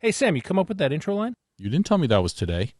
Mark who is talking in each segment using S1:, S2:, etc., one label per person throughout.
S1: Hey, Sam, you come up with that intro line?
S2: You didn't tell me that was today.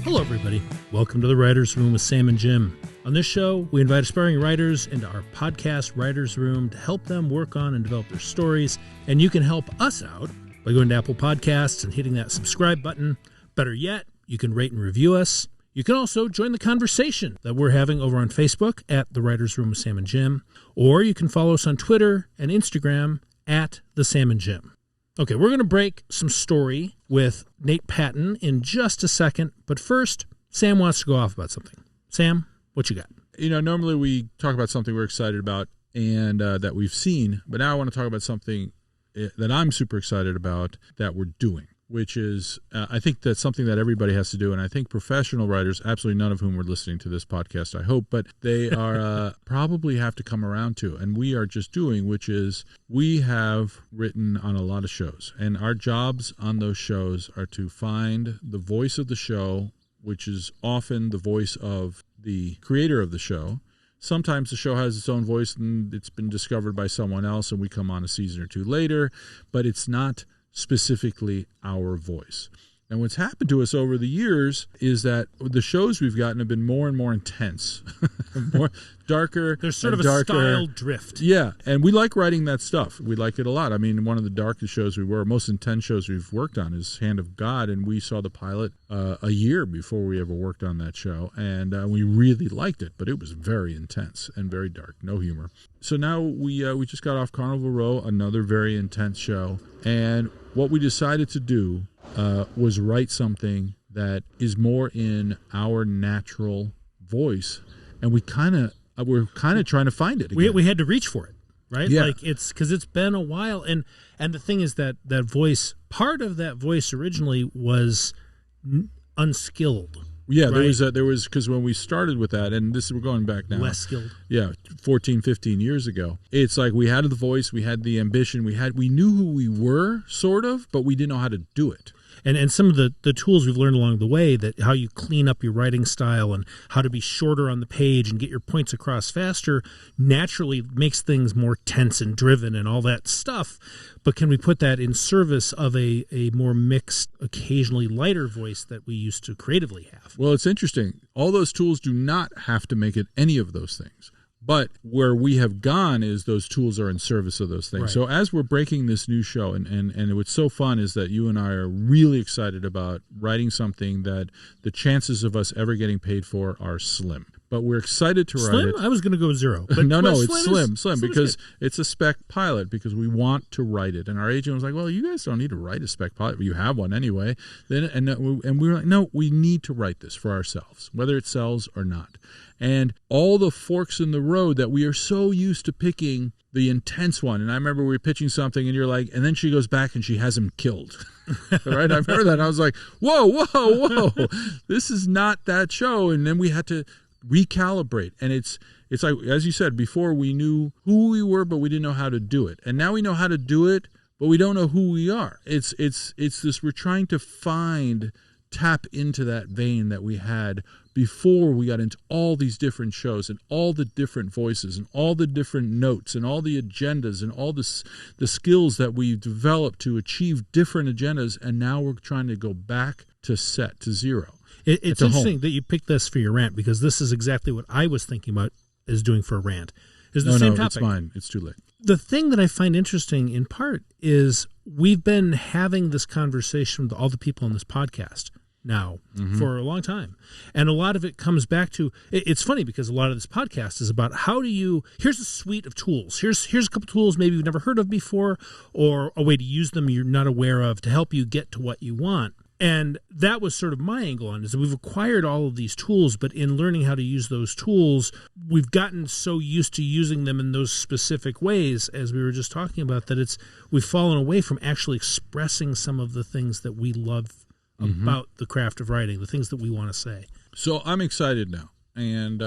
S1: Hello, everybody. Welcome to the Writers' Room with Sam and Jim. On this show, we invite aspiring writers into our podcast Writers' Room to help them work on and develop their stories. And you can help us out by going to Apple Podcasts and hitting that subscribe button. Better yet, you can rate and review us. You can also join the conversation that we're having over on Facebook at The Writers' Room with Sam and Jim, or you can follow us on Twitter and Instagram at The Sam and Jim. Okay, we're going to break some story with Nate Patton in just a second, but first, Sam wants to go off about something. Sam, what you got?
S2: You know, normally we talk about something we're excited about and that we've seen, but now I want to talk about something that I'm super excited about that we're doing. Which is, I think that's something that everybody has to do. And I think professional writers, absolutely none of whom are listening to this podcast, I hope, but they are probably have to come around to. And we are just doing, which is we have written on a lot of shows. And our jobs on those shows are to find the voice of the show, which is often the voice of the creator of the show. Sometimes the show has its own voice and it's been discovered by someone else and we come on a season or two later, but it's not specifically our voice. And what's happened to us over the years is that the shows we've gotten have been more and more intense, more darker.
S1: There's sort of a
S2: darker
S1: style drift.
S2: Yeah, and we like writing that stuff. We like it a lot. I mean, one of the darkest shows most intense shows we've worked on is Hand of God, and we saw the pilot a year before we ever worked on that show, and we really liked it, but it was very intense and very dark, no humor. So now we just got off Carnival Row, another very intense show, and what we decided to do was write something that is more in our natural voice, and we're kind of trying to find it again.
S1: We had to reach for it, right?
S2: Yeah.
S1: Like it's because it's been a while, and the thing is that voice, part of that voice originally was unskilled.
S2: Yeah,
S1: right?
S2: there was because when we started with that, and we're going back now.
S1: Less skilled.
S2: Yeah, 14, 15 years ago. It's like we had the voice, we had the ambition, we knew who we were, sort of, but we didn't know how to do it.
S1: And some of the tools we've learned along the way, that how you clean up your writing style and how to be shorter on the page and get your points across faster, naturally makes things more tense and driven and all that stuff. But can we put that in service of a more mixed, occasionally lighter voice that we used to creatively have?
S2: Well, it's interesting. All those tools do not have to make it any of those things. But where we have gone is those tools are in service of those things.
S1: Right.
S2: So as we're breaking this new show, and what's so fun is that you and I are really excited about writing something that the chances of us ever getting paid for are slim. But we're excited to write it.
S1: I was going to go 0. But
S2: no, it's slim
S1: is
S2: because it's a spec pilot because we want to write it. And our agent was like, well, you guys don't need to write a spec pilot. You have one anyway. And we were like, no, we need to write this for ourselves, whether it sells or not. And all the forks in the road that we are so used to picking the intense one. And I remember we were pitching something and you're like, and then she goes back and she has him killed. Right? I remember that. And I was like, whoa. This is not that show. And then we had to recalibrate. And it's like, as you said, before we knew who we were, but we didn't know how to do it. And now we know how to do it, but we don't know who we are. It's this, we're trying to tap into that vein that we had before we got into all these different shows and all the different voices and all the different notes and all the agendas and all the skills that we've developed to achieve different agendas. And now we're trying to go back to zero.
S1: It's interesting that you picked this for your rant, because this is exactly what I was thinking about as doing for a rant. Is the same topic.
S2: It's fine. It's too late.
S1: The thing that I find interesting in part is we've been having this conversation with all the people on this podcast now for a long time. And a lot of it comes back to, it's funny because a lot of this podcast is about here's a suite of tools. Here's a couple tools maybe you've never heard of before, or a way to use them you're not aware of to help you get to what you want. And that was sort of my angle on it, is that we've acquired all of these tools, but in learning how to use those tools, we've gotten so used to using them in those specific ways, as we were just talking about, that we've fallen away from actually expressing some of the things that we love about the craft of writing, the things that we want to say.
S2: So I'm excited now. And,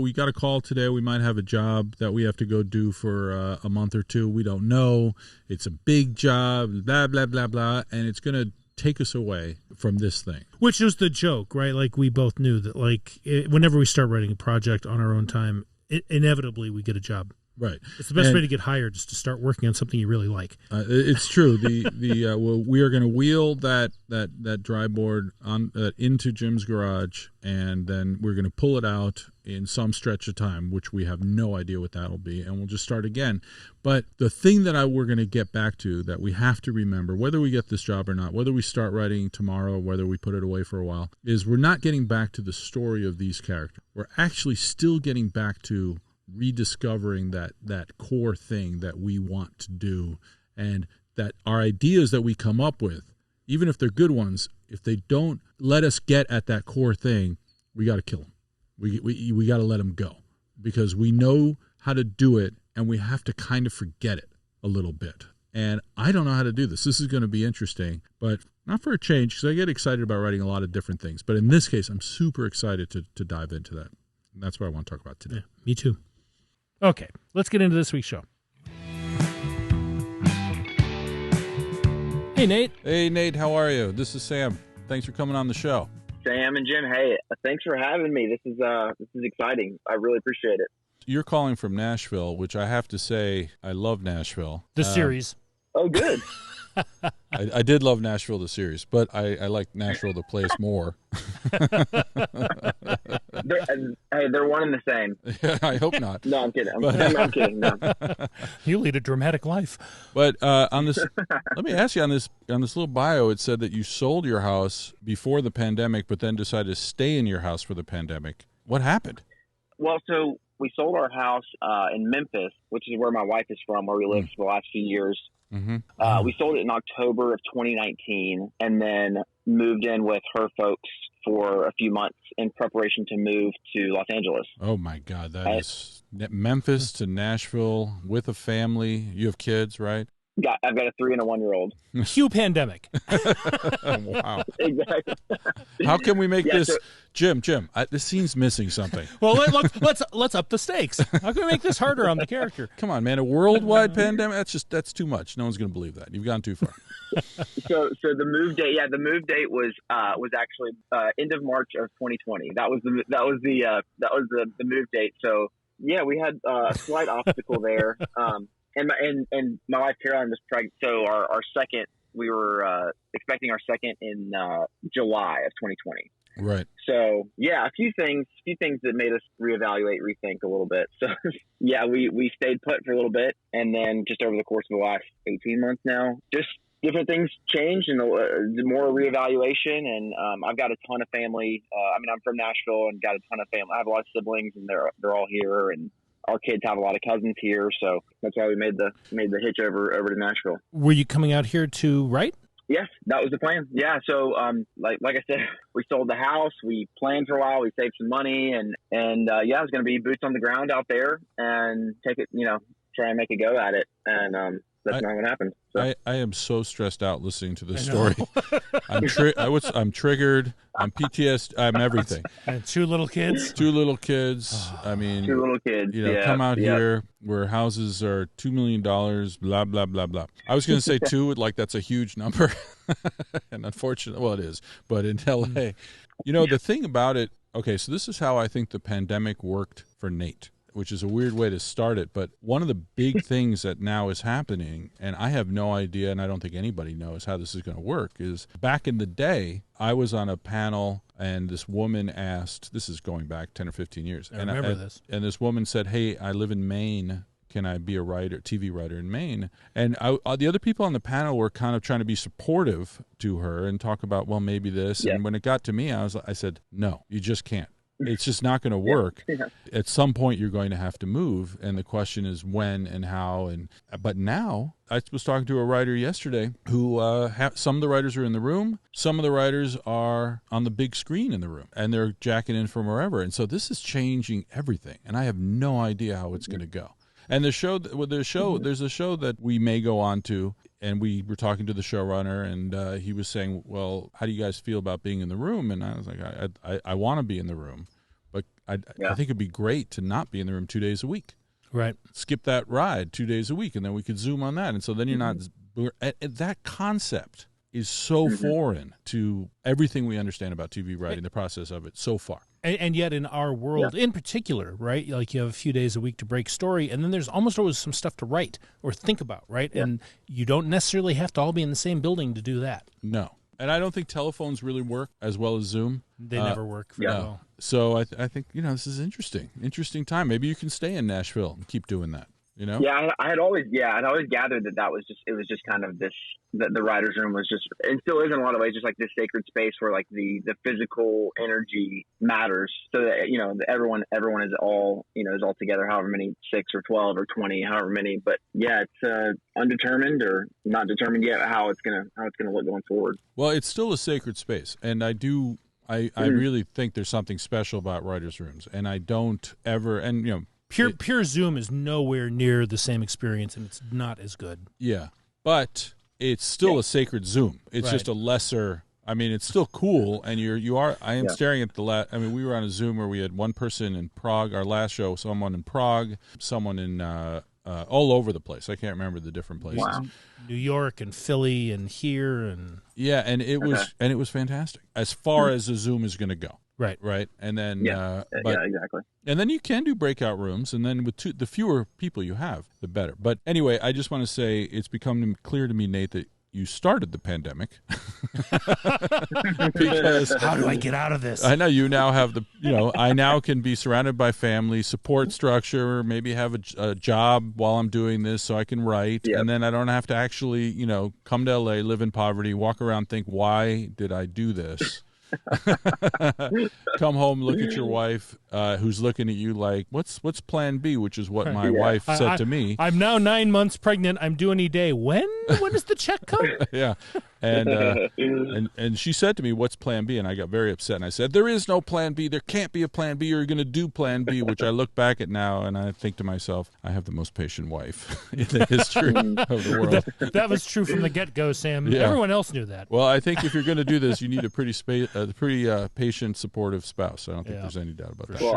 S2: we got a call today. We might have a job that we have to go do for a month or two. We don't know. It's a big job, blah, blah, blah, blah. And it's going to take us away from this thing.
S1: Which is the joke, right? Like, we both knew that, like, whenever we start writing a project on our own time, inevitably we get a job.
S2: Right.
S1: It's the best way to get hired, is to start working on something you really like.
S2: It's true. Well, we are going to wheel that dry board on into Jim's garage, and then we're going to pull it out in some stretch of time, which we have no idea what that'll be, and we'll just start again. But the thing that we're going to get back to, that we have to remember, whether we get this job or not, whether we start writing tomorrow, whether we put it away for a while, is we're not getting back to the story of these characters. We're actually still getting back to rediscovering that core thing that we want to do, and that our ideas that we come up with, even if they're good ones, if they don't let us get at that core thing, we got to kill them. We got to let them go, because we know how to do it, and we have to kind of forget it a little bit. And I don't know how to do this. This is going to be interesting, but not for a change, because I get excited about writing a lot of different things. But in this case, I'm super excited to dive into that. And that's what I want to talk about today.
S1: Yeah, me too. Okay, let's get into this week's show. Hey, Nate.
S2: Hey, Nate, how are you? This is Sam. Thanks for coming on the show.
S3: Sam and Jim, hey, thanks for having me. This is exciting. I really appreciate it.
S2: You're calling from Nashville, which I have to say, I love Nashville.
S1: The series.
S3: Oh, good.
S2: I did love Nashville, the series, but I like Nashville, the place, more.
S3: They're one and the same.
S2: Yeah, I hope not.
S3: No, I'm kidding. I'm kidding. No.
S1: You lead a dramatic life.
S2: But on this, let me ask you, on this little bio, it said that you sold your house before the pandemic, but then decided to stay in your house for the pandemic. What happened?
S3: Well, so we sold our house in Memphis, which is where my wife is from, where we lived for the last few years.
S2: Mm-hmm.
S3: We sold it in October of 2019, and then moved in with her folks for a few months in preparation to move to Los Angeles.
S2: Oh my God, that is Memphis to Nashville with a family. You have kids, right?
S3: I've got a 3 and a 1-year-old.
S1: Cue pandemic.
S2: Wow.
S3: Exactly.
S2: How can we make this, Jim? This scene's missing something.
S1: Well, let's up the stakes. How can we make this harder on the character?
S2: Come on, man! A worldwide pandemic? That's too much. No one's going to believe that. You've gone too far.
S3: So the move date, the move date was actually end of March of 2020. That was the move date. So yeah, we had a slight obstacle there. And my wife Caroline was pregnant, so our second, we were expecting our second in July of 2020.
S2: Right.
S3: So yeah, a few things that made us reevaluate, rethink a little bit. So yeah, we stayed put for a little bit, and then just over the course of the last 18 months now, just different things changed, and more reevaluation. And I've got a ton of family. I'm from Nashville and got a ton of family. I have a lot of siblings, and they're all here, and our kids have a lot of cousins here, so that's why we made the hitch over to Nashville.
S1: Were you coming out here to write?
S3: Yes, that was the plan. Yeah, so like I said, we sold the house. We planned for a while. We saved some money, and yeah, I was going to be boots on the ground out there and take it, try and make a go at it, and that's not what happened. So.
S2: I am so stressed out listening to this story. I'm triggered. I'm PTSD. I'm everything.
S1: And 2 little kids.
S2: 2 little kids. I mean,
S3: 2 little kids.
S2: Come out here where houses are $2 million. Blah blah blah blah. I was going to say 2, like that's a huge number, and unfortunately, well, it is. But in LA, the thing about it. Okay, so this is how I think the pandemic worked for Nate, which is a weird way to start it. But one of the big things that now is happening, and I have no idea, and I don't think anybody knows how this is going to work, is back in the day, I was on a panel, and this woman asked, this is going back 10 or 15 years.
S1: I remember this.
S2: And this woman said, hey, I live in Maine. Can I be a TV writer in Maine? And the other people on the panel were kind of trying to be supportive to her and talk about, well, maybe this. Yeah. And when it got to me, I said, no, you just can't. It's just not going to work. Yeah. At some point, you're going to have to move, and the question is when and how. But now, I was talking to a writer yesterday who some of the writers are in the room, some of the writers are on the big screen in the room, and they're jacking in from wherever. And so this is changing everything, and I have no idea how it's going to go. And there's a show that we may go on to, and we were talking to the showrunner, and he was saying, well, how do you guys feel about being in the room? And I was like, I want to be in the room, but I think it'd be great to not be in the room 2 days a week.
S1: Right.
S2: Skip that ride 2 days a week, and then we could Zoom on that. And so then you're not – that concept is so foreign to everything we understand about TV writing, the process of it so far.
S1: And yet in our world in particular, right, like you have a few days a week to break story, and then there's almost always some stuff to write or think about, right? Yeah. And you don't necessarily have to all be in the same building to do that.
S2: No. And I don't think telephones really work as well as Zoom.
S1: They never work very well.
S2: So I think, this is interesting time. Maybe you can stay in Nashville and keep doing that.
S3: Yeah, I'd always gathered that was just kind of this, the writer's room was just, and still is in a lot of ways, just like this sacred space where like the physical energy matters, so that, everyone is all, is all together, however many, 6 or 12 or 20, however many, but yeah, it's undetermined or not determined yet how it's going to look going forward.
S2: Well, it's still a sacred space. And I really think there's something special about writers' rooms, and I don't ever, and
S1: Pure Zoom is nowhere near the same experience, and it's not as good.
S2: Yeah, but it's still a sacred Zoom. It's just a lesser. I mean, it's still cool, and you are. I am staring at the we were on a Zoom where we had one person in Prague. Our last show, someone in Prague, someone in all over the place. I can't remember the different places.
S3: Wow.
S1: New York and Philly and here and
S2: and it was fantastic as far as the Zoom is going to go. Right, and then
S3: exactly.
S2: And then you can do breakout rooms, and then with the fewer people you have, the better. But anyway, I just want to say it's become clear to me, Nate, that you started the pandemic. Because
S1: how do I get out of this?
S2: I know you now have I now can be surrounded by family, support structure, maybe have a job while I'm doing this so I can write, and then I don't have to actually, come to LA, live in poverty, walk around, think, why did I do this? Come home, look at your wife, who's looking at you like, what's plan B, which is what my wife said to me.
S1: I'm now 9 months pregnant. I'm due any day. When does the check come?
S2: Yeah. And she said to me, what's plan B? And I got very upset. And I said, there is no plan B. There can't be a plan B. You're going to do plan B, which I look back at now and I think to myself, I have the most patient wife in the history of the world.
S1: That was true from the get-go, Sam. Yeah. Everyone else knew that.
S2: Well, I think if you're going to do this, you need a pretty patient, supportive spouse. I don't think there's any doubt about that.
S3: Well,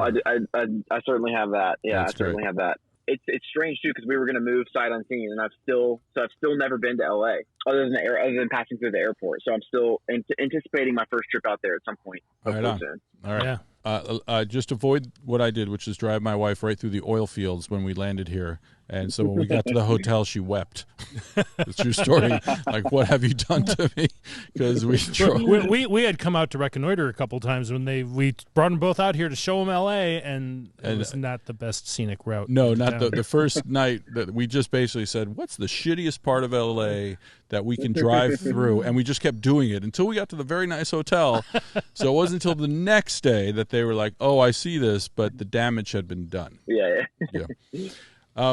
S3: I certainly have that. Yeah, I certainly have that. It's strange too, because we were going to move sight unseen, and I've still never been to LA other than passing through the airport. So I'm still anticipating my first trip out there at some point. Hopefully soon.
S2: All right. Yeah. Just avoid what I did, which is drive my wife right through the oil fields when we landed here. And so when we got to the hotel, she wept. It's a true story. Like, what have you done to me? Because
S1: we had come out to reconnoiter a couple times when we brought them both out here to show them L.A. and it was not the best scenic route.
S2: No, not the first night. That we just basically said, what's the shittiest part of L.A. that we can drive through? And we just kept doing it until we got to the very nice hotel. So it wasn't until the next day that they were like, oh, I see this, but the damage had been done.
S3: Yeah.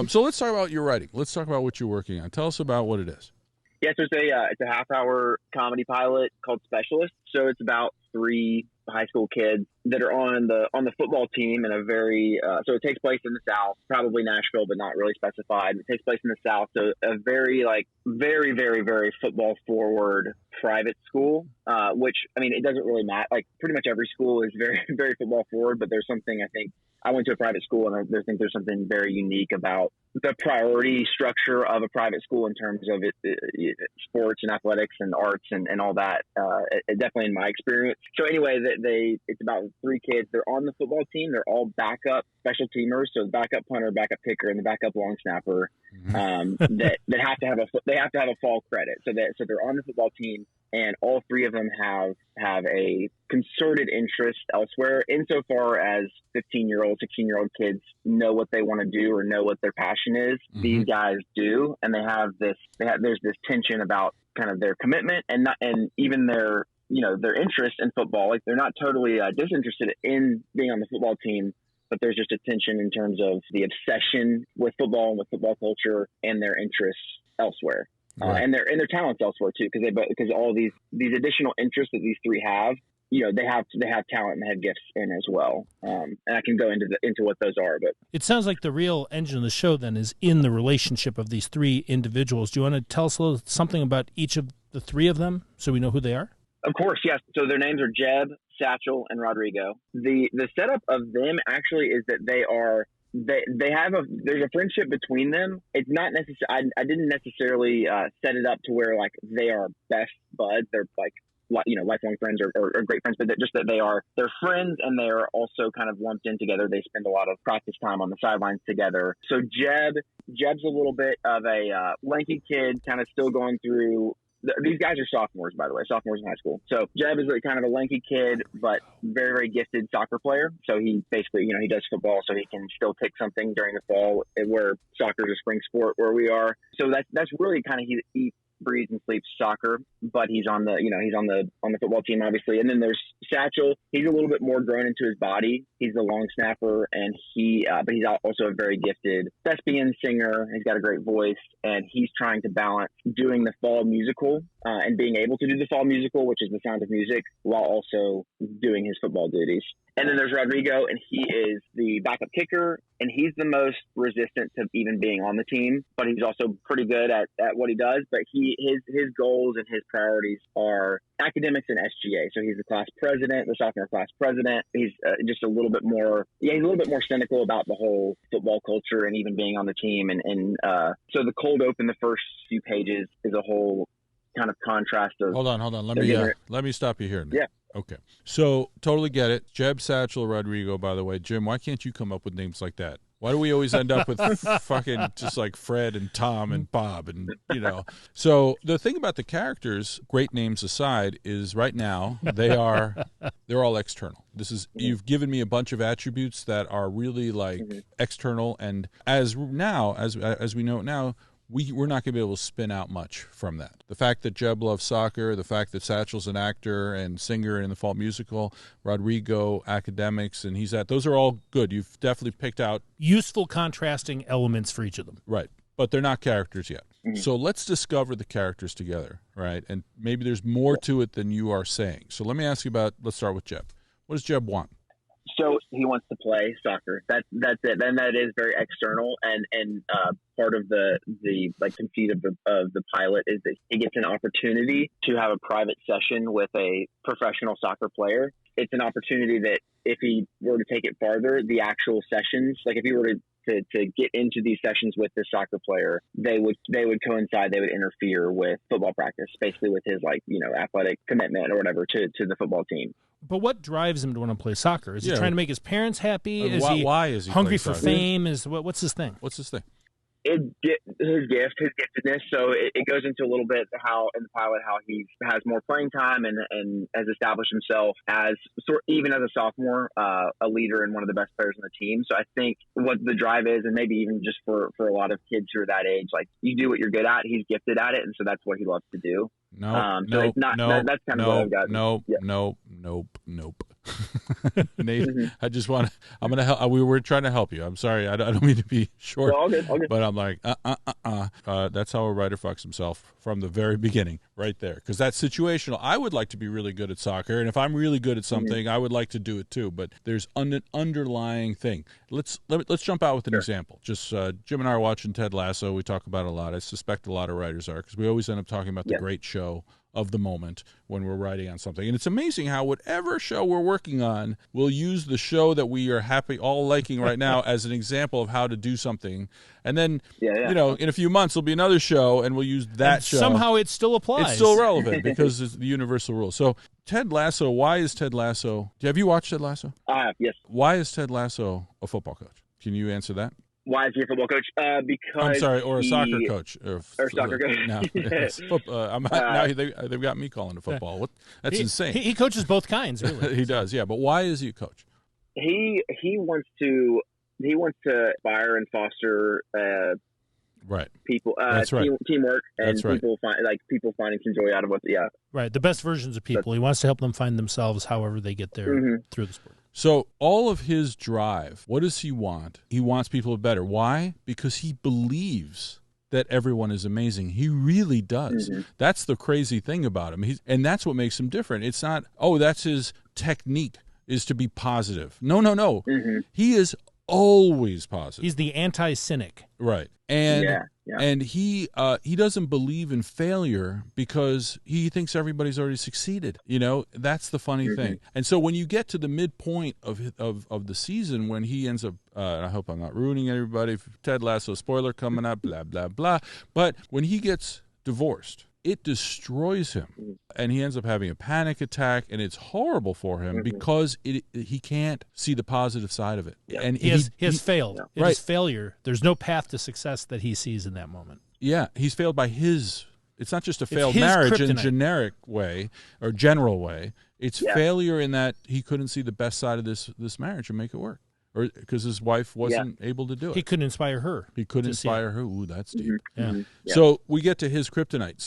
S2: So let's talk about your writing. Let's talk about what you're working on. Tell us about what it is.
S3: Yeah, so it's a half-hour comedy pilot called Specialist. So it's about 3 high school kids that are on the football team in a very so it takes place in the South, probably Nashville, but not really specified. It takes place in the South, so a very very very very football forward private school, which I mean it doesn't really matter. Like pretty much every school is very very football forward, but there's something I think. I went to a private school, and I think there's something very unique about the priority structure of a private school in terms of sports and athletics and arts and all that. Definitely in my experience. So anyway, it's about 3 kids. They're on the football team. They're all backup special teamers, so the backup punter, backup kicker, and the backup long snapper. That have to have a fall credit. So they're on the football team, and all 3 of them have a concerted interest elsewhere, insofar as 15-year-old, 16-year-old kids know what they want to do or know what their passion is. Mm-hmm. These guys do, and there's this tension about kind of their commitment and even their interest in football. Like they're not totally disinterested in being on the football team, but there's just a tension in terms of the obsession with football and with football culture and their interests elsewhere. Right. And their talents elsewhere too, because all these additional interests that these 3 have, they have talent and they have gifts in as well. And I can go into what those are, but
S1: it sounds like the real engine of the show then is in the relationship of these 3 individuals. Do you want to tell us a little something about each of the 3 of them so we know who they are?
S3: Of course, yes. So their names are Jeb, Satchel, and Rodrigo. The setup of them actually is that they are they have there's a friendship between them. It's not necessarily, I didn't necessarily set it up to where like they are best buds. They're like, lifelong friends or great friends, but just that they're friends, and they are also kind of lumped in together. They spend a lot of practice time on the sidelines together. So Jeb's a little bit of a lanky kid, kind of still going through. These guys are sophomores, by the way, sophomores in high school. So Jeb is kind of a lanky kid, but very, very gifted soccer player. So he basically, he does football, so he can still pick something during the fall, where soccer is a spring sport where we are. So that's really kind of he breathes and sleeps soccer, but he's on the football team, obviously. And then there's Satchel. He's a little bit more grown into his body. He's a long snapper, and but he's also a very gifted thespian singer. He's got a great voice, and he's trying to balance doing the fall musical and being able to do the fall musical, which is The Sound of Music, while also doing his football duties. And then there's Rodrigo, and he is the backup kicker, and he's the most resistant to even being on the team, but he's also pretty good at what he does. But his goals and his priorities are academics and SGA. So he's the class president, the sophomore class president. He's just a little bit more cynical about the whole football culture and even being on the team. And so the cold open, the first few pages, is a whole kind of contrast of.
S2: Hold on. Let me stop you here.
S3: Yeah.
S2: Okay. So totally get it. Jeb, Satchel, Rodrigo, by the way. Jim, why can't you come up with names like that? Why do we always end up with fucking just like Fred and Tom and Bob and, So the thing about the characters, great names aside, is right now they're all external. You've given me a bunch of attributes that are really like external, and as we know it now, we're not going to be able to spin out much from that. The fact that Jeb loves soccer, the fact that Satchel's an actor and singer in the fall musical, Rodrigo, academics, and those are all good. You've definitely picked out
S1: useful contrasting elements for each of them.
S2: Right. But they're not characters yet. Mm-hmm. So let's discover the characters together, right? And maybe there's more to it than you are saying. So let's start with Jeb. What does Jeb want?
S3: So he wants to play soccer. That's it. Then that is very external, and part of the conceit of the pilot is that he gets an opportunity to have a private session with a professional soccer player. It's an opportunity that if he were to take it farther, the actual sessions, like if he were to get into these sessions with this soccer player, they would coincide, they would interfere with football practice, basically with his athletic commitment or whatever to the football team.
S1: But what drives him to want to play soccer? Is he trying to make his parents happy?
S2: Why is he
S1: hungry for
S2: soccer?
S1: fame? What's his thing?
S2: What's his thing?
S3: His giftedness. So it goes into a little bit how in the pilot how he has more playing time and has established himself as even as a sophomore, a leader and one of the best players on the team. So I think what the drive is, and maybe even just for a lot of kids who are that age, like you do what you're good at. He's gifted at it, and so that's what he loves to do. That's kind of what I've got. Nope.
S2: Nate, I just want I'm going to help. We were trying to help you. I'm sorry. I don't mean to be short,
S3: all good.
S2: But I'm like, that's how a writer fucks himself from the very beginning right there. Because that's situational. I would like to be really good at soccer. And if I'm really good at something, I would like to do it too. But there's an underlying thing. Let's jump out with an example. Just Jim and I are watching Ted Lasso. We talk about it a lot. I suspect a lot of writers are, because we always end up talking about the great show of the moment when we're writing on something. And it's amazing how whatever show we're working on, we'll use the show that we are all liking right now as an example of how to do something. And then, in a few months, there'll be another show, and we'll use that show.
S1: Somehow it still applies.
S2: It's still relevant because it's the universal rule. So Ted Lasso, why is Ted Lasso... Have you watched Ted Lasso?
S3: Yes.
S2: Why is Ted Lasso a football coach? Can you answer that?
S3: Why is he a football coach? Because
S2: I'm sorry, or a soccer coach,
S3: or soccer coach.
S2: No, now they've got me calling it football. That's insane.
S1: He coaches both kinds, really.
S2: He does, yeah. But why is he a coach?
S3: He wants to inspire and foster people.
S2: That's right.
S3: Teamwork and
S2: That's right.
S3: people finding some joy out of what. Yeah.
S1: Right. The best versions of people. He wants to help them find themselves, however they get there through the sport.
S2: So all of his drive, what does he want? He wants people to be better. Why? Because he believes that everyone is amazing. He really does. Mm-hmm. That's the crazy thing about him. And that's what makes him different. It's not, that's his technique is to be positive. No. Mm-hmm. He is always positive.
S1: He's the anti-cynic.
S2: Right. And
S3: Yeah.
S2: and he doesn't believe in failure because he thinks everybody's already succeeded. That's the funny thing. And so when you get to the midpoint of the season, when he ends up, I hope I'm not ruining everybody, Ted Lasso spoiler coming up, blah, blah, blah. But when he gets divorced, it destroys him, and he ends up having a panic attack, and it's horrible for him because he can't see the positive side of it.
S3: Yeah.
S1: And he has failed.
S3: Yeah.
S1: It is failure. There's no path to success that he sees in that moment.
S2: Yeah, he's failed by his. It's not just a failed
S1: his
S2: marriage in
S1: kryptonite.
S2: generic way or general way. It's
S3: Yeah.
S2: failure in that he couldn't see the best side of this marriage and make it work, or because his wife wasn't able to do it.
S1: He couldn't inspire her.
S2: He couldn't
S1: to see
S2: inspire her. Ooh, that's deep.
S1: Yeah.
S3: Yeah.
S2: So we get to his kryptonite.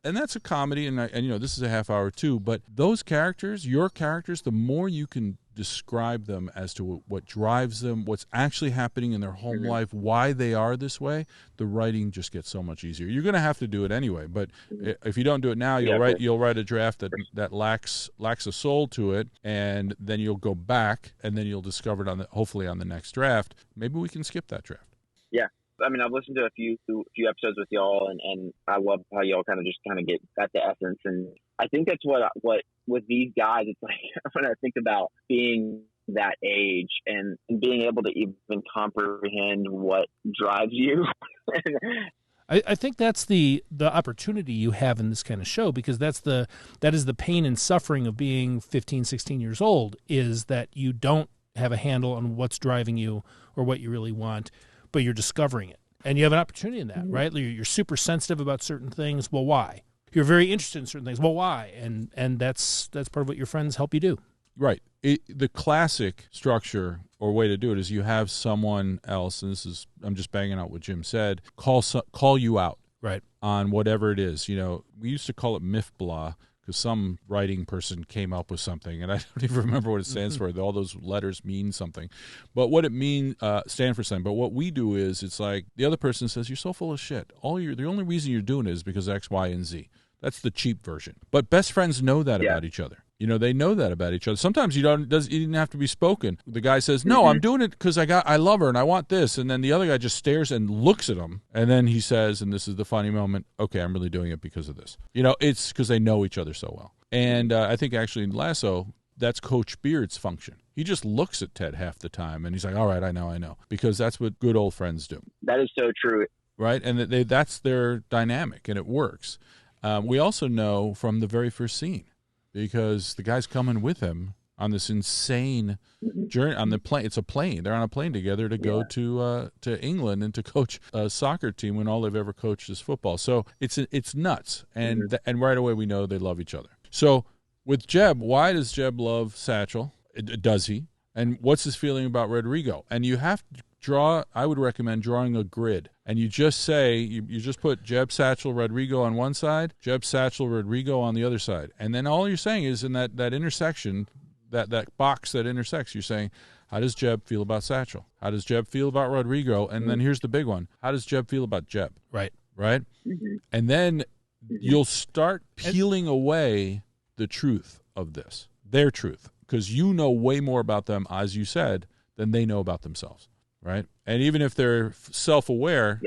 S2: And that's a comedy, and this is a half hour too. But those characters, your characters, the more you can describe them as to what drives them, what's actually happening in their home life, why they are this way, the writing just gets so much easier. You're going to have to do it anyway, but if you don't do it now, you'll write a draft that lacks a soul to it, and then you'll go back, and then you'll discover it hopefully on the next draft. Maybe we can skip that draft.
S3: Yeah. I mean, I've listened to a few episodes with y'all, and I love how y'all kind of get at the essence. And I think that's what with these guys, it's like when I think about being that age and being able to even comprehend what drives you.
S1: I think that's the opportunity you have in this kind of show, because that is the pain and suffering of being 15, 16 years old, is that you don't have a handle on what's driving you or what you really want, but you're discovering it. And you have an opportunity in that, right? You're super sensitive about certain things. Well, why? You're very interested in certain things. Well, why? And that's part of what your friends help you do.
S2: Right. The classic structure or way to do it is you have someone else, and I'm just banging out what Jim said, call you out,
S1: right,
S2: on whatever it is. We used to call it MIFBLA, because some writing person came up with something, and I don't even remember what it stands for. All those letters mean something. But what it means stand for something. But what we do is, it's like the other person says, you're so full of shit. The only reason you're doing it is because X, Y, and Z. That's the cheap version. But best friends know that about each other. They know that about each other. Sometimes it didn't have to be spoken. The guy says, no, I'm doing it because I love her and I want this. And then the other guy just stares and looks at him. And then he says, and this is the funny moment, okay, I'm really doing it because of this. It's because they know each other so well. And I think actually in Lasso, that's Coach Beard's function. He just looks at Ted half the time and he's like, all right, I know. Because that's what good old friends do.
S3: That is so true.
S2: Right? And that's their dynamic, and it works. We also know from the very first scene, because the guy's coming with him on this insane journey on the plane. It's a plane. They're on a plane together to go to England and to coach a soccer team when all they've ever coached is football. So it's nuts, and and right away we know they love each other. So with Jeb, why does Jeb love Satchel? Does he? And what's his feeling about Rodrigo? And you have to draw. I would recommend drawing a grid, and you just say you just put Jeb, Satchel, Rodrigo on one side, Jeb, Satchel, Rodrigo on the other side, and then all you're saying is in that intersection, that box that intersects, you're saying, how does Jeb feel about Satchel? How does Jeb feel about Rodrigo? And then here's the big one: how does Jeb feel about Jeb?
S1: Right.
S2: And then you'll start peeling away the truth of this, their truth, because you know way more about them, as you said, than they know about themselves. Right. And even if they're self-aware,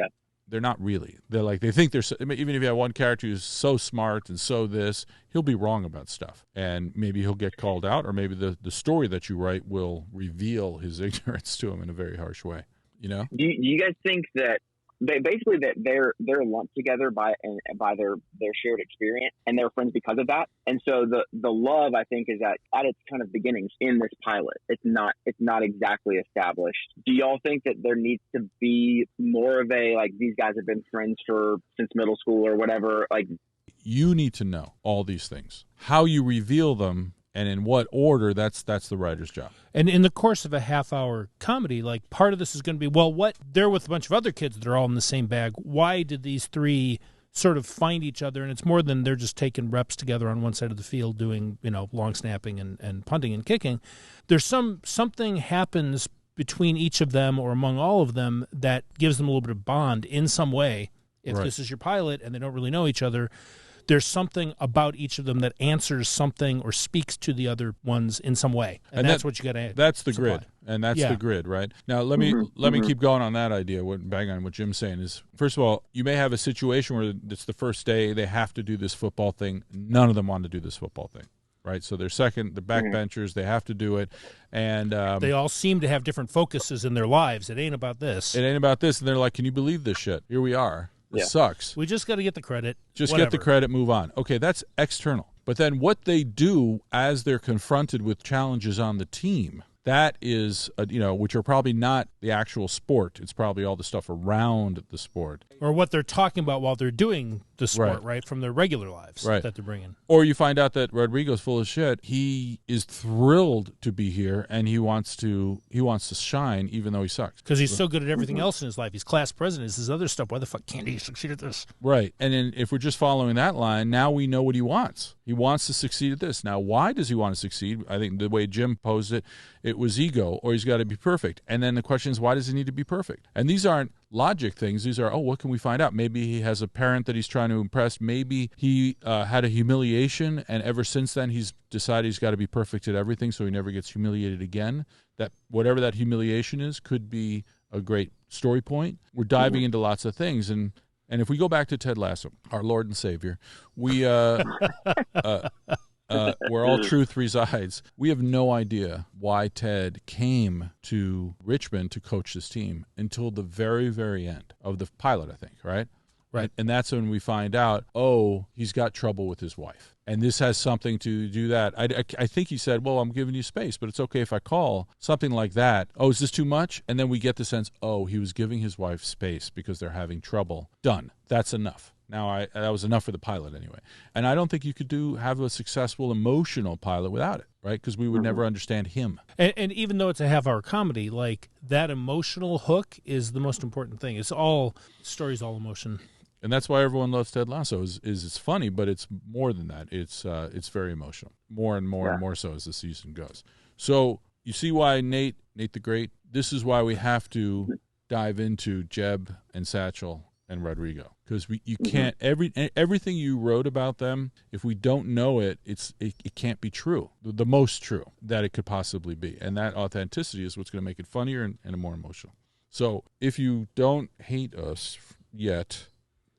S2: they're not really. They think they're, even if you have one character who's so smart and so this, he'll be wrong about stuff. And maybe he'll get called out, or maybe the story that you write will reveal his ignorance to him in a very harsh way. Do
S3: you guys think that basically that they're lumped together by their shared experience, and they're friends because of that? And so the love, I think, is at its kind of beginnings in this pilot. It's not exactly established. Do y'all think that there needs to be more of a, like, these guys have been friends since middle school or whatever? Like,
S2: you need to know all these things. How you reveal them and in what order, that's the writer's job.
S1: And in the course of a half-hour comedy, like, part of this is going to be, well, they're with a bunch of other kids that are all in the same bag. Why did these three sort of find each other? And it's more than they're just taking reps together on one side of the field doing, long snapping and punting and kicking. There's something happens between each of them or among all of them that gives them a little bit of bond in some way. If this is your pilot and they don't really know each other, there's something about each of them that answers something or speaks to the other ones in some way. And that's what you got to
S2: That's the
S1: supply.
S2: grid. And that's the grid, right? Now, let me keep going on that idea. Bang on what Jim's saying is, first of all, you may have a situation where it's the first day, they have to do this football thing. None of them want to do this football thing, right? So they're the backbenchers, they have to do it. And
S1: they all seem to have different focuses in their lives. It ain't about this.
S2: It ain't about this. And they're like, can you believe this shit? Here we are. This sucks.
S1: We just got to get the credit.
S2: Get the credit, move on. Okay, that's external. But then what they do as they're confronted with challenges on the team, that is, which are probably not the actual sport. It's probably all the stuff around the sport.
S1: Or what they're talking about while they're doing the sport, right? From their regular lives that they're bringing.
S2: Or you find out that Rodrigo's full of shit. He is thrilled to be here, and he wants to shine even though he sucks.
S1: Because he's so good at everything else in his life. He's class president. It's his other stuff. Why the fuck can't he succeed at this?
S2: Right. And then if we're just following that line, now we know what he wants. He wants to succeed at this. Now, why does he want to succeed? I think the way Jim posed it, it was ego, or he's got to be perfect. And then the question is, why does he need to be perfect? And these aren't logic things. These are, what can we find out? Maybe he has a parent that he's trying to impress. Maybe he had a humiliation, and ever since then he's decided he's got to be perfect at everything so he never gets humiliated again. That whatever that humiliation is could be a great story point. We're diving into lots of things, and if we go back to Ted Lasso, our Lord and Savior, we where all truth resides, we have no idea why Ted came to Richmond to coach this team until the very, very end of the pilot, I think, right? Right. And that's when we find out, he's got trouble with his wife. And this has something to do that. I think he said, well, I'm giving you space, but it's okay if I call. Something like that. Oh, is this too much? And then we get the sense, he was giving his wife space because they're having trouble. Done. That's enough. Now, that was enough for the pilot anyway. And I don't think you could have a successful emotional pilot without it, right? Because we would never understand him.
S1: And even though it's a half-hour comedy, like that emotional hook is the most important thing. Story's all emotion.
S2: And that's why everyone loves Ted Lasso. Is it's funny, but it's more than that. It's very emotional, more and more and more so as the season goes. So you see why Nate the Great. This is why we have to dive into Jeb and Satchel and Rodrigo, because you can't everything you wrote about them. If we don't know it, it can't be true. The most true that it could possibly be, and that authenticity is what's going to make it funnier and more emotional. So if you don't hate us yet.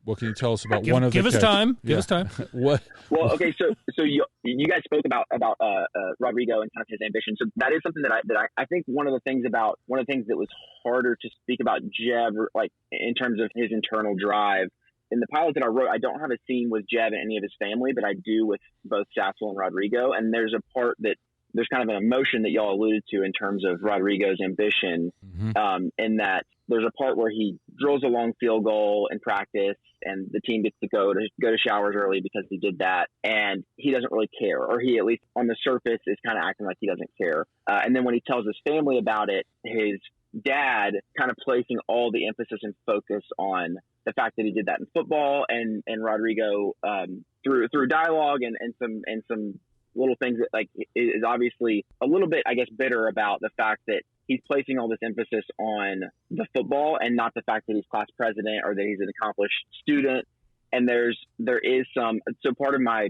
S2: What can you tell us about one of the
S1: Give us time. Give us time.
S2: What?
S3: Well, okay. So you guys spoke about Rodrigo and kind of his ambition. So that is something that I think one of the things that was harder to speak about Jeb, like in terms of his internal drive. In the pilot that I wrote, I don't have a scene with Jeb and any of his family, but I do with both Satchel and Rodrigo. And there's a part that there's kind of an emotion that y'all alluded to in terms of Rodrigo's ambition, in that there's a part where he drills a long field goal in practice and the team gets to go to showers early because he did that, and he doesn't really care, or he, at least on the surface, is kind of acting like he doesn't care. And then when he tells his family about it, his dad kind of placing all the emphasis and focus on the fact that he did that in football, and Rodrigo through dialogue and some little things that like is obviously a little bit, I guess, bitter about the fact that he's placing all this emphasis on the football and not the fact that he's class president or that he's an accomplished student. And there is so part of my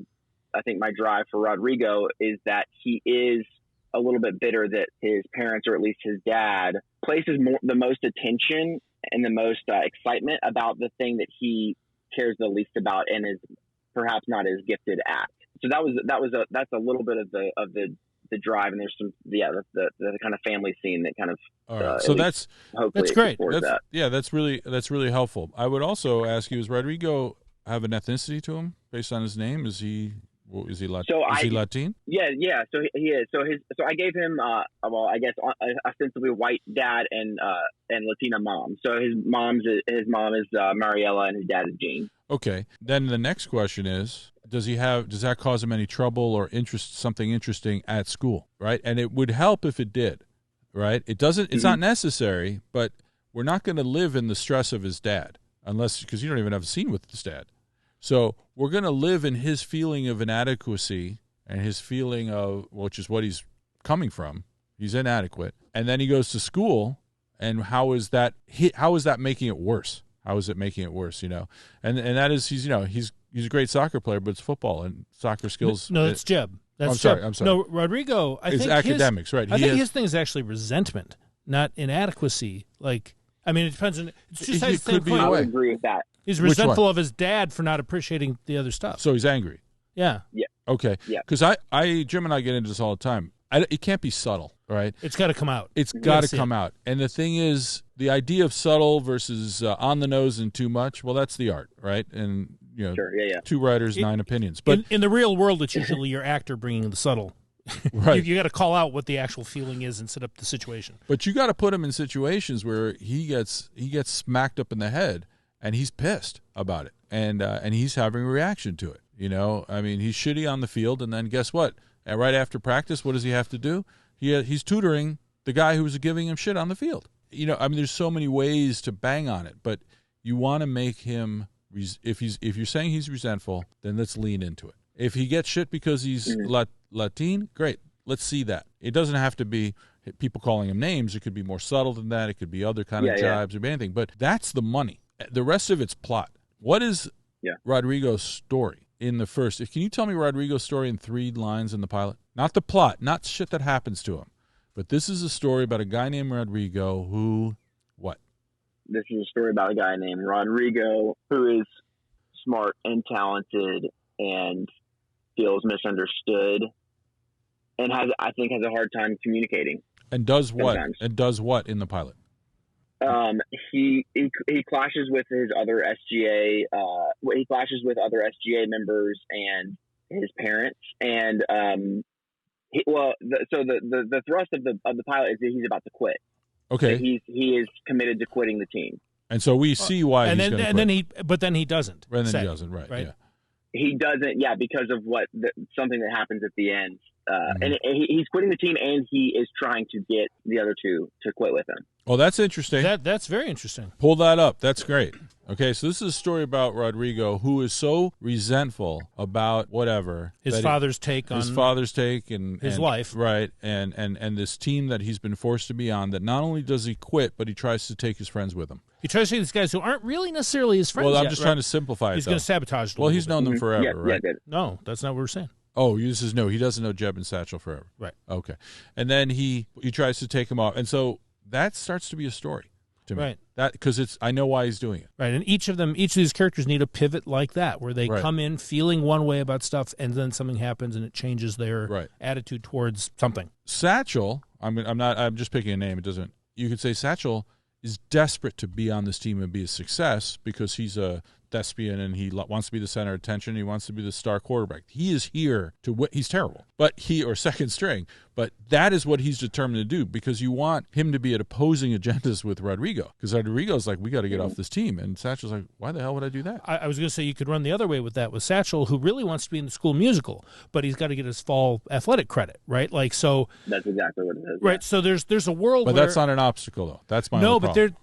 S3: drive for Rodrigo is that he is a little bit bitter that his parents, or at least his dad, places the most attention and the most excitement about the thing that he cares the least about and is perhaps not as gifted at. So that's a little bit of the drive, and there's some the kind of family scene that kind of
S2: so that's
S1: great.
S2: That's really helpful. I would also ask you: does Rodrigo have an ethnicity to him based on his name? Is he Latin? Is he Latin?
S3: Yeah. So he is. So I gave him I guess ostensibly white dad and Latina mom. So his mom is Mariela and his dad is Gene.
S2: Okay. Then the next question is, does that cause him any trouble or something interesting at school, right? And it would help if it did, right? It's not necessary, but we're not going to live in the stress of his dad because you don't even have a scene with his dad. So we're going to live in his feeling of inadequacy and his feeling of, which is what he's coming from. He's inadequate. And then he goes to school, and how is that making it worse? How is it making it worse, And that is, he's he's a great soccer player, but it's football and soccer skills.
S1: No, that's Jeb. That's
S2: I'm sorry.
S1: No, Rodrigo, I
S2: it's
S1: think
S2: academics, right?
S1: I think his thing is actually resentment, not inadequacy. Like, I mean, it depends on. It's two sides of the same coin.
S3: I would agree with that.
S1: He's resentful of his dad for not appreciating the other stuff.
S2: So he's angry.
S1: Yeah.
S3: Yeah.
S2: Okay.
S3: Yeah.
S2: Because Jim and I get into this all the time. It can't be subtle, right?
S1: It's got to come out.
S2: It's got to come out. And the thing is, the idea of subtle versus on the nose and too much, well, that's the art, right? And,
S3: sure, yeah.
S2: 2 writers, 9 opinions. But
S1: in the real world, it's usually your actor bringing the subtle.
S2: Right.
S1: You got to call out what the actual feeling is and set up the situation.
S2: But you got to put him in situations where he gets smacked up in the head and he's pissed about it. And he's having a reaction to it. I mean, he's shitty on the field, and then guess what? And right after practice, what does he have to do? He's tutoring the guy who was giving him shit on the field. I mean, there's so many ways to bang on it, but you want to make him. If you're saying he's resentful, then let's lean into it. If he gets shit because he's Latin, great. Let's see that. It doesn't have to be people calling him names. It could be more subtle than that. It could be other kind of jibes or anything. But that's the money. The rest of it's plot. What is Rodrigo's story in the first? Can you tell me Rodrigo's story in 3 lines in the pilot? Not the plot, not shit that happens to him. But this is a story about a guy named Rodrigo who, what?
S3: This is a story about a guy named Rodrigo who is smart and talented and feels misunderstood and has a hard time communicating.
S2: And does what?
S3: Sometimes.
S2: And does what in the pilot?
S3: He clashes with his other SGA. He clashes with other SGA members and his parents. And the thrust of the pilot is that he's about to quit.
S2: Okay.
S3: He is committed to quitting the team.
S2: And so we see why he's going to quit.
S1: Then he doesn't.
S2: And then he doesn't. Right. Yeah.
S3: He doesn't. Yeah, because of something that happens at the end. And he's quitting the team, and he is trying to get the other 2 to quit with him.
S2: Oh, that's interesting.
S1: That's very interesting.
S2: Pull that up. That's great. Okay, so this is a story about Rodrigo who is so resentful about whatever
S1: his father's take
S2: and
S1: his life,
S2: right? And this team that he's been forced to be on. That not only does he quit, but he tries to take his friends with him.
S1: He tries to take these guys who aren't really necessarily his friends.
S2: Well, I'm just trying to simplify it.
S1: He's going to sabotage them.
S2: Well, he's known them forever, right?
S3: Yeah,
S1: no, that's not what we're saying.
S2: Oh, he doesn't know Jeb and Satchel forever.
S1: Right.
S2: Okay. And then he tries to take him off. And so that starts to be a story to me.
S1: Right.
S2: That because I know why he's doing it.
S1: Right. And each of these characters need a pivot like that, where they come in feeling one way about stuff, and then something happens and it changes their attitude towards something.
S2: Satchel, I'm just picking a name. It doesn't. You could say Satchel is desperate to be on this team and be a success because he's a thespian and he wants to be the center of attention. He wants to be the star quarterback. He is here to win. He's terrible, or second string, but that is what he's determined to do because you want him to be at opposing agendas with Rodrigo because Rodrigo's like, we got to get off this team. And Satchel's like, why the hell would I do that?
S1: I was going to say you could run the other way with that with Satchel, who really wants to be in the school musical, but he's got to get his fall athletic credit, right? Like, so
S3: that's exactly what it is.
S1: Right. So there's a world
S2: but
S1: where
S2: that's not an obstacle though. That's my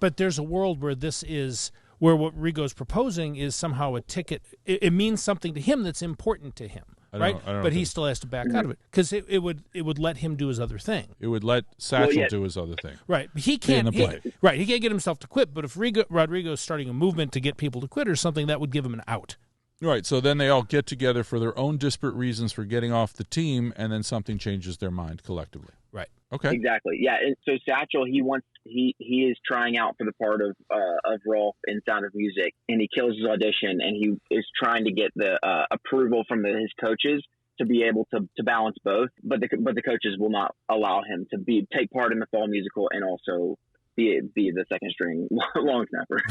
S1: but there's a world where this is where what Rigo's proposing is somehow a ticket. It means something to him that's important to him, right? But he still has to back out of it because it would let him do his other thing.
S2: It would let Satchel do his other thing.
S1: Right. He can't. He can't get himself to quit. But if Rodrigo's starting a movement to get people to quit or something, that would give him an out.
S2: Right. So then they all get together for their own disparate reasons for getting off the team, and then something changes their mind collectively.
S1: Right.
S2: Okay.
S3: Exactly. Yeah. And so Satchel, he is trying out for the part of Rolf in Sound of Music, and he kills his audition, and he is trying to get the approval from his coaches to be able to balance both. But the coaches will not allow him to take part in the fall musical and also be the second string long snapper.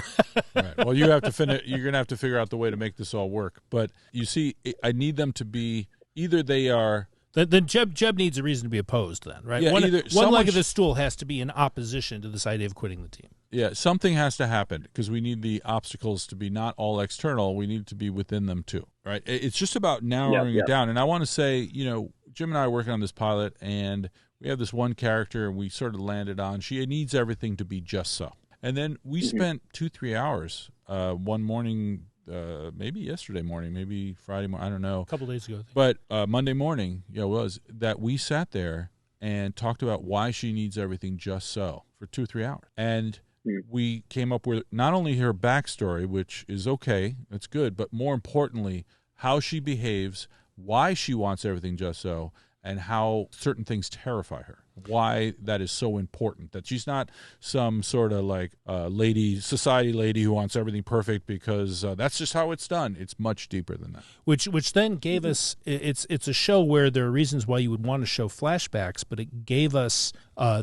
S2: Right. Well, you're gonna have to figure out the way to make this all work. But you see, I need them to be either they are.
S1: Then Jeb needs a reason to be opposed then, right?
S2: Yeah,
S1: one leg of the stool has to be in opposition to this idea of quitting the team.
S2: Yeah, something has to happen because we need the obstacles to be not all external. We need it to be within them too, right? It's just about narrowing it down. And I want to say, Jim and I are working on this pilot, and we have this one character, and we sort of landed on she needs everything to be just so. And then we spent 2-3 hours one morning, maybe yesterday morning, maybe Friday morning, I don't know.
S1: A couple days ago.
S2: But Monday morning, was that we sat there and talked about why she needs everything just so for 2-3 hours. And we came up with not only her backstory, which is okay, that's good, but more importantly, how she behaves, why she wants everything just so, and how certain things terrify her. Why that is so important. That she's not some sort of like society lady who wants everything perfect because that's just how it's done. It's much deeper than that.
S1: Which then gave us, it's a show where there are reasons why you would want to show flashbacks, but it gave us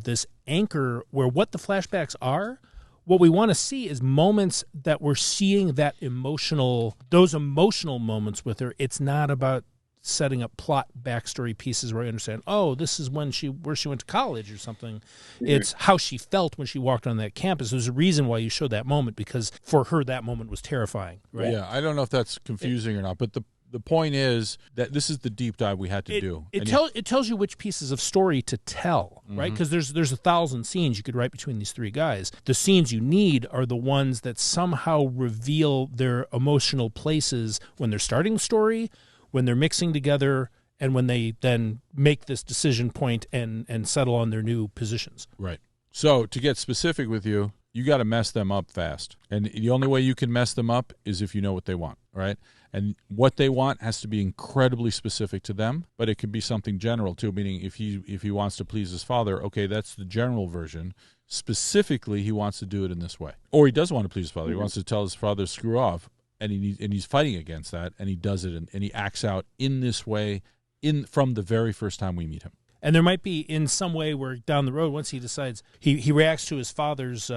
S1: this anchor where what the flashbacks are, what we want to see is moments that we're seeing those emotional moments with her. It's not about setting up plot backstory pieces where I understand, oh, this is where she went to college or something. Mm-hmm. It's how she felt when she walked on that campus. There's a reason why you showed that moment, because for her that moment was terrifying. Right?
S2: Yeah, I don't know if that's confusing or not, but the point is that this is the deep dive we had to do.
S1: It tells you which pieces of story to tell, right? Because there's 1,000 scenes you could write between these three guys. The scenes you need are the ones that somehow reveal their emotional places when they're starting the story, when they're mixing together, and when they then make this decision point and settle on their new positions.
S2: Right. So to get specific with you, you got to mess them up fast. And the only way you can mess them up is if you know what they want, right? And what they want has to be incredibly specific to them, but it can be something general too, meaning if he wants to please his father, okay, that's the general version. Specifically, he wants to do it in this way. Or he doesn't want to please his father. He wants to tell his father, screw off. And he's fighting against that, and he does it, and he acts out in this way from the very first time we meet him.
S1: And there might be in some way where down the road, once he decides, he reacts to his father's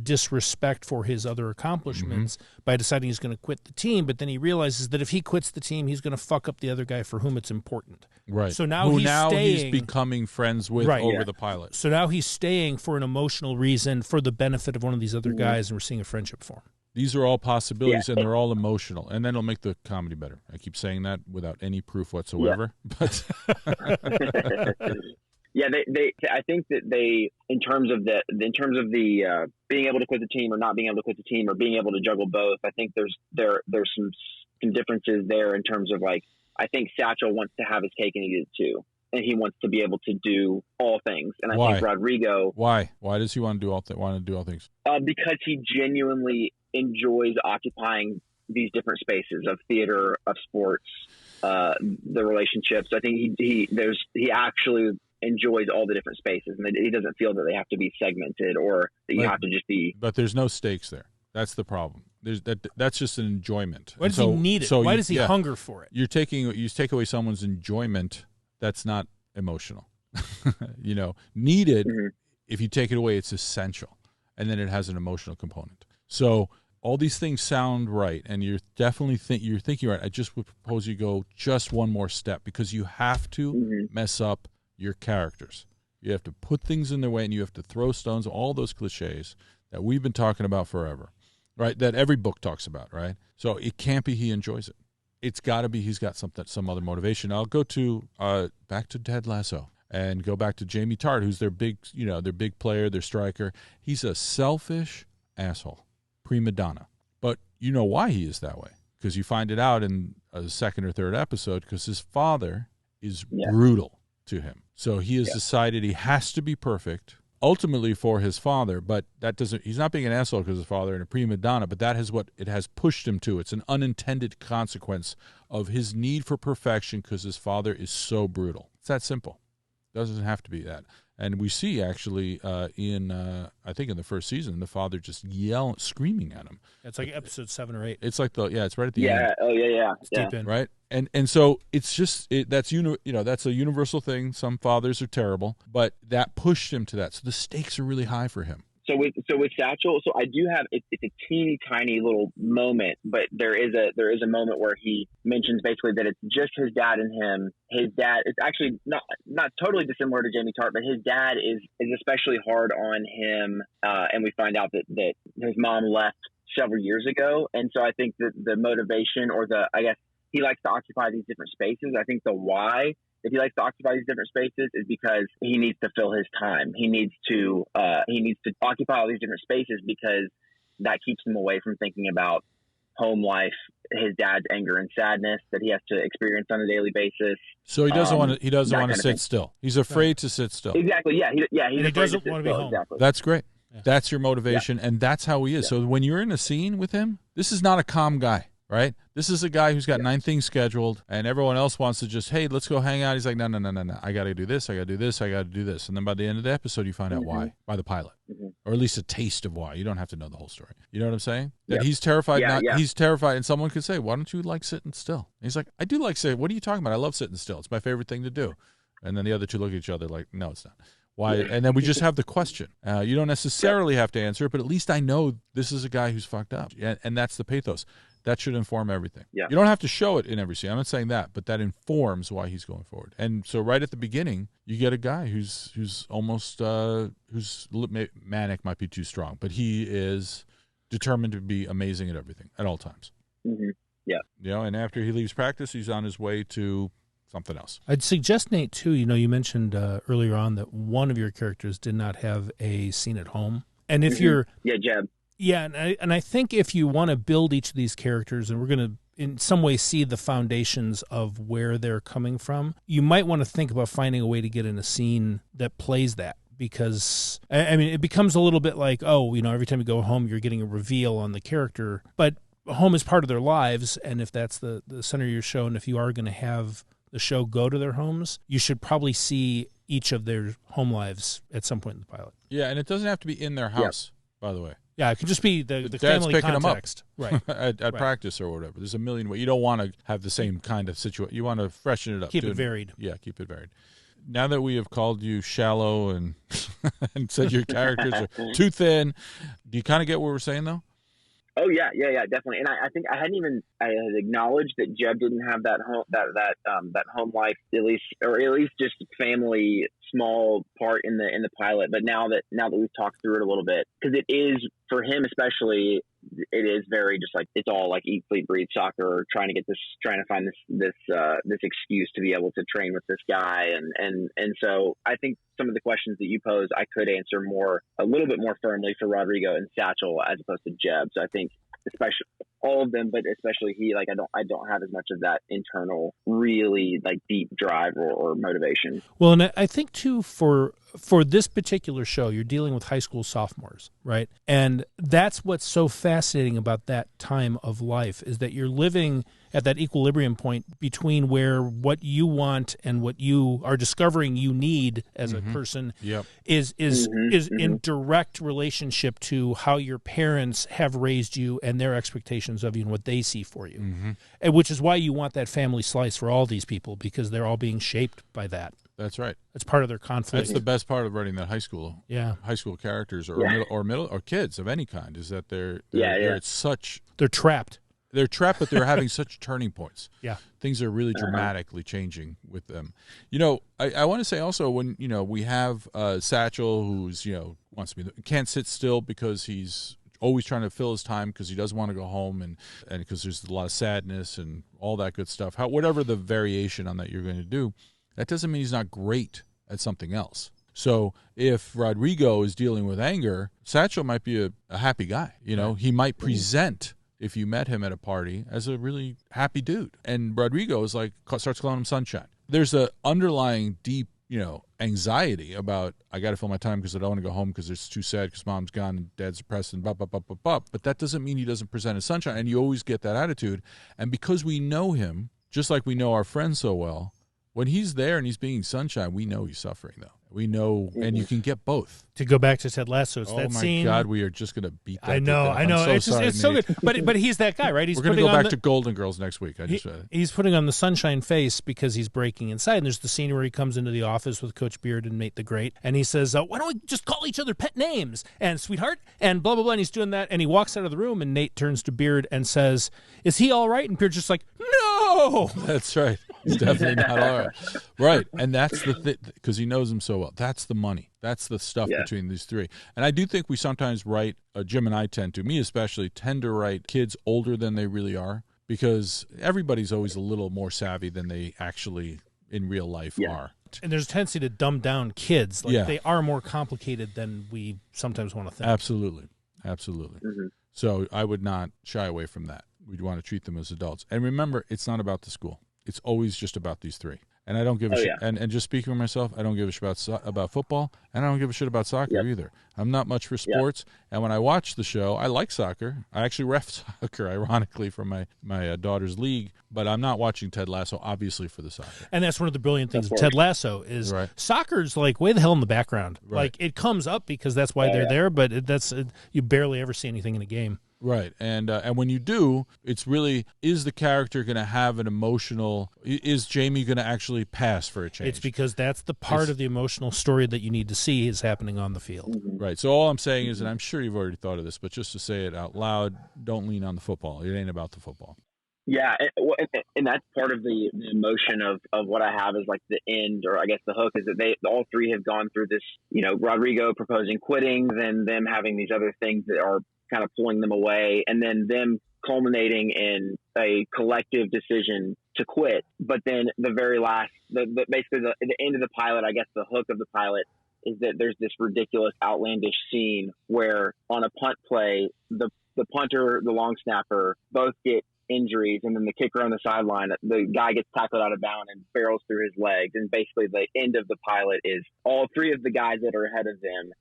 S1: disrespect for his other accomplishments by deciding he's going to quit the team, but then he realizes that if he quits the team, he's going to fuck up the other guy for whom it's important.
S2: Right.
S1: So now he's
S2: becoming friends with the pilot.
S1: So now he's staying for an emotional reason for the benefit of one of these other guys, and we're seeing a friendship form.
S2: These are all possibilities, and they're all emotional, and then it'll make the comedy better. I keep saying that without any proof whatsoever, but
S3: I think that they, in terms of the being able to quit the team or not being able to quit the team or being able to juggle both, I think there's some differences there in terms of, like, I think Satchel wants to have his cake and eat it too. And he wants to be able to do all things. And I think Rodrigo...
S2: Why does he want to do all things?
S3: Because he genuinely enjoys occupying these different spaces of theater, of sports, the relationships. I think he actually enjoys all the different spaces, and he doesn't feel that they have to be segmented or that you have to just be...
S2: But there's no stakes there. That's the problem. That's just an enjoyment.
S1: Why does he need it? Why does he hunger for it?
S2: You take away someone's enjoyment. That's not emotional. Needed. If you take it away, it's essential, and then it has an emotional component. So all these things sound right, and you're definitely you're thinking right. I just would propose you go just one more step, because you have to mess up your characters. You have to put things in their way, and you have to throw stones. All those cliches that we've been talking about forever, right? That every book talks about, right? So it can't be he enjoys it. It's got to be he's got some other motivation. I'll go to back to Ted Lasso and go back to Jamie Tart, who's their big player, their striker. He's a selfish asshole, prima donna. But you know why he is that way, because you find it out in a second or third episode, because his father is brutal to him. So he has decided he has to be perfect, ultimately for his father, but he's not being an asshole because his father and a prima donna, but that is what it has pushed him to. It's an unintended consequence of his need for perfection because his father is so brutal. It's that simple. Doesn't have to be that. And we see actually I think in the first season, the father just screaming at him.
S1: It's like episode 7 or 8.
S2: It's like it's right at the end.
S3: Yeah. Oh yeah.
S1: It's deep in.
S2: Right. And so it's just that's a universal thing. Some fathers are terrible, but that pushed him to that. So the stakes are really high for him.
S3: So with Satchel, so I do have it's a teeny tiny little moment, but there is a moment where he mentions basically that it's just his dad and him. His dad, it's actually not totally dissimilar to Jamie Tart, but his dad is especially hard on him, and we find out that his mom left several years ago, and so I think that the motivation, or he likes to occupy these different spaces. I think the why that he likes to occupy these different spaces is because he needs to fill his time. He needs to occupy all these different spaces because that keeps him away from thinking about home life, his dad's anger and sadness that he has to experience on a daily basis.
S2: So he doesn't want to sit still. He's afraid to sit still.
S3: Exactly. Yeah. He
S1: doesn't want to be home.
S3: Exactly.
S2: That's great. That's your motivation, and that's how he is. So when you're in a scene with him, this is not a calm guy, right? This is a guy who's got 9 things scheduled, and everyone else wants to just, hey, let's go hang out. He's like, no. I got to do this. I got to do this. I got to do this. And then by the end of the episode, you find out why, by the pilot, or at least a taste of why. You don't have to know the whole story. You know what I'm saying? That he's terrified. He's terrified, and someone could say, why don't you like sitting still? And he's like, I do like sitting. What are you talking about? I love sitting still. It's my favorite thing to do. And then the other two look at each other like, no, it's not. Why? And then we just have the question. You don't necessarily have to answer it, but at least I know this is a guy who's fucked up. And that's the pathos. That should inform everything. Yeah. You don't have to show it in every scene. I'm not saying that, but that informs why he's going forward. And so right at the beginning, you get a guy who's almost who's manic might be too strong, but he is determined to be amazing at everything at all times.
S3: Mm-hmm. Yeah.
S2: You know, and after he leaves practice, he's on his way to something else.
S1: I'd suggest, Nate, too, you mentioned earlier on that one of your characters did not have a scene at home. And if you're...
S3: Yeah, Jeb.
S1: Yeah, and I think if you want to build each of these characters, and we're going to in some way see the foundations of where they're coming from, you might want to think about finding a way to get in a scene that plays that. Because, I mean, it becomes a little bit like, every time you go home, you're getting a reveal on the character. But home is part of their lives, and if that's the center of your show, and if you are going to have the show go to their homes, you should probably see each of their home lives at some point in the pilot.
S2: Yeah, and it doesn't have to be in their house, by the way.
S1: Yeah, it could just be the
S2: family
S1: picking
S2: context.
S1: Them up.
S2: Right. at practice or whatever. There's a million ways. You don't want to have the same kind of situation. You want to freshen it up.
S1: Keep it varied.
S2: Yeah, keep it varied. Now that we have called you shallow and and said your characters are too thin, do you kind of get what we're saying, though?
S3: Oh yeah, definitely. And I think I had acknowledged that Jeb didn't have that home life, at least just family small part in the pilot. But now that we've talked through it a little bit, because it is for him especially, it is very just like it's all like eat, sleep, breathe soccer, trying to find this excuse to be able to train with this guy, and so I think some of the questions that you pose I could answer a little bit more firmly for Rodrigo and Satchel as opposed to Jeb. So I think especially all of them, but especially he, like I don't have as much of that internal really like deep drive or motivation.
S1: Well, and I think too for this particular show, you're dealing with high school sophomores, right? And that's what's so fascinating about that time of life is that you're living at that equilibrium point between where what you want and what you are discovering you need as a person is in direct relationship to how your parents have raised you and their expectations of you and what they see for you. And which is why you want that family slice for all these people, because they're all being shaped by that.
S2: That's right.
S1: It's part of their conflict.
S2: That's the best part of writing that high school characters or middle or kids of any kind is that they're trapped. They're trapped, but they're having such turning points.
S1: Yeah.
S2: Things are really dramatically changing with them. I want to say also when, we have Satchel who's, wants to can't sit still because he's always trying to fill his time because he doesn't want to go home and because there's a lot of sadness and all that good stuff. Whatever the variation on that you're going to do, that doesn't mean he's not great at something else. So if Rodrigo is dealing with anger, Satchel might be a happy guy. He might present, if you met him at a party, as a really happy dude. And Rodrigo is starts calling him Sunshine. There's a underlying deep, anxiety about, I got to fill my time because I don't want to go home because it's too sad because mom's gone and dad's depressed and blah, blah, blah, blah, blah. But that doesn't mean he doesn't present as Sunshine. And you always get that attitude. And because we know him, just like we know our friends so well, when he's there and he's being Sunshine, we know he's suffering, though. We know, and you can get both.
S1: To go back to Ted Lasso, it's that scene.
S2: Oh, my God, we are just going to beat that.
S1: I know. It's so good. But he's that guy, right?
S2: We're going to go back to Golden Girls next week.
S1: He's putting on the sunshine face because he's breaking inside. And there's the scene where he comes into the office with Coach Beard and Nate the Great. And he says, why don't we just call each other pet names? And sweetheart, and blah, blah, blah. And he's doing that. And he walks out of the room, and Nate turns to Beard and says, is he all right? And Beard's just like, no!
S2: That's right. He's definitely not all right. Right. And that's the thing, because he knows him so well. That's the money. That's the stuff between these three. And I do think we sometimes write, Jim and I tend to, me especially, tend to write kids older than they really are, because everybody's always a little more savvy than they actually in real life are.
S1: And there's a tendency to dumb down kids. They are more complicated than we sometimes want to think.
S2: Absolutely. So I would not shy away from that. We'd want to treat them as adults. And remember, it's not about the school. It's always just about these three. And I don't give a shit.
S3: Yeah.
S2: And just speaking for myself, I don't give a shit about football, and I don't give a shit about soccer either. I'm not much for sports. And when I watch the show, I like soccer. I actually ref soccer, ironically, from my daughter's league. But I'm not watching Ted Lasso, obviously, for the soccer.
S1: And that's one of the brilliant things of Ted Lasso is soccer's like way the hell in the background.
S2: Right.
S1: Like it comes up because that's why they're there, but you barely ever see anything in a game.
S2: Right, and when you do, it's really, is the character going to have an emotional, is Jamie going to actually pass for a change?
S1: It's because that's the part of the emotional story that you need to see is happening on the field.
S2: Right, so all I'm saying is, and I'm sure you've already thought of this, but just to say it out loud, don't lean on the football. It ain't about the football.
S3: Yeah, and that's part of the emotion of what I have is like the end, or I guess the hook, is that they all three have gone through this, Rodrigo proposing quitting, then them having these other things that are kind of pulling them away, and then them culminating in a collective decision to quit. But then the very last, basically the end of the pilot, I guess the hook of the pilot is that there's this ridiculous, outlandish scene where on a punt play, the punter, the long snapper, both get injuries, and then the kicker on the sideline, the guy gets tackled out of bounds and barrels through his legs. And basically the end of the pilot is all three of the guys that are ahead of them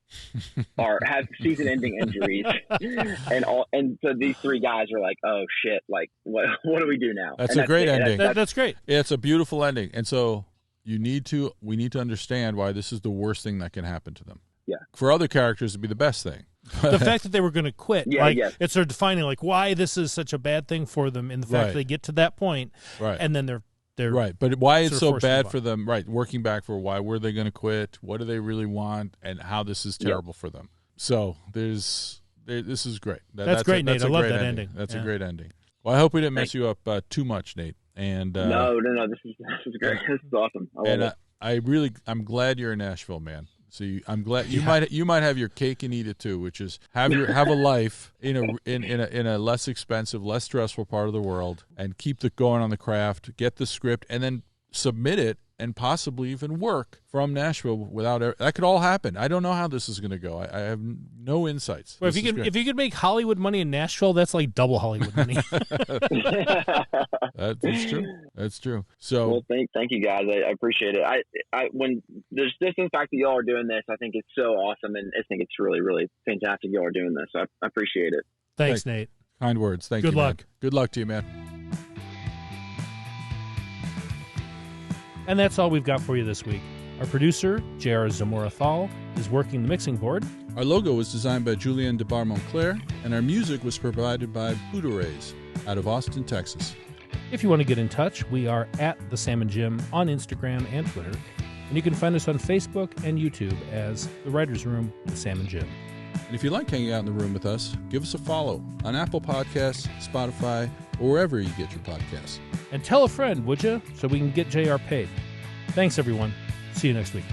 S3: have season-ending injuries, and so these three guys are like, oh shit, like what do we do now?
S2: That's a great ending.
S1: That's great.
S2: Yeah, it's a beautiful ending, and so we need to understand why this is the worst thing that can happen to them.
S3: Yeah.
S2: For other characters, it'd be the best thing.
S1: The fact that they were going to quit, it's sort of defining like why this is such a bad thing for them, and the fact that they get to that point, and then they're
S2: right. But why it's so bad for them, right? Working back for why were they going to quit? What do they really want? And how this is terrible for them. So this is great.
S1: That's great, Nate. I love that ending.
S2: That's a great ending. Well, I hope we didn't mess you up too much, Nate. And
S3: no, this is great. This is awesome. I love it.
S2: I'm glad you're in Nashville, man. So I'm glad you might have your cake and eat it too, which is have a life in a less expensive, less stressful part of the world, and keep going on the craft, get the script, and then submit it, and possibly even work from Nashville without that could all happen. I don't know how this is going to go. I have no insights.
S1: Well, if you could make Hollywood money in Nashville, that's like double Hollywood money.
S2: That's true. That's true. So,
S3: well, thank you guys. I appreciate it. I when there's just the fact that y'all are doing this, I think it's so awesome, and I think it's really, really fantastic y'all are doing this. I appreciate it.
S1: Thanks, Nate.
S2: Kind words. Thank you.
S1: Good luck.
S2: Man. Good luck to you, man.
S1: And that's all we've got for you this week. Our producer, J.R. Zamora-Thal, is working the mixing board.
S2: Our logo was designed by Julien Debar-Monclair, and our music was provided by Buddha-Rays out of Austin, Texas.
S1: If you want to get in touch, we are at The Salmon Gym on Instagram and Twitter. And you can find us on Facebook and YouTube as The Writer's Room, The Salmon Gym.
S2: And if you like hanging out in the room with us, give us a follow on Apple Podcasts, Spotify, or wherever you get your podcasts.
S1: And tell a friend, would you, so we can get JR paid. Thanks, everyone. See you next week.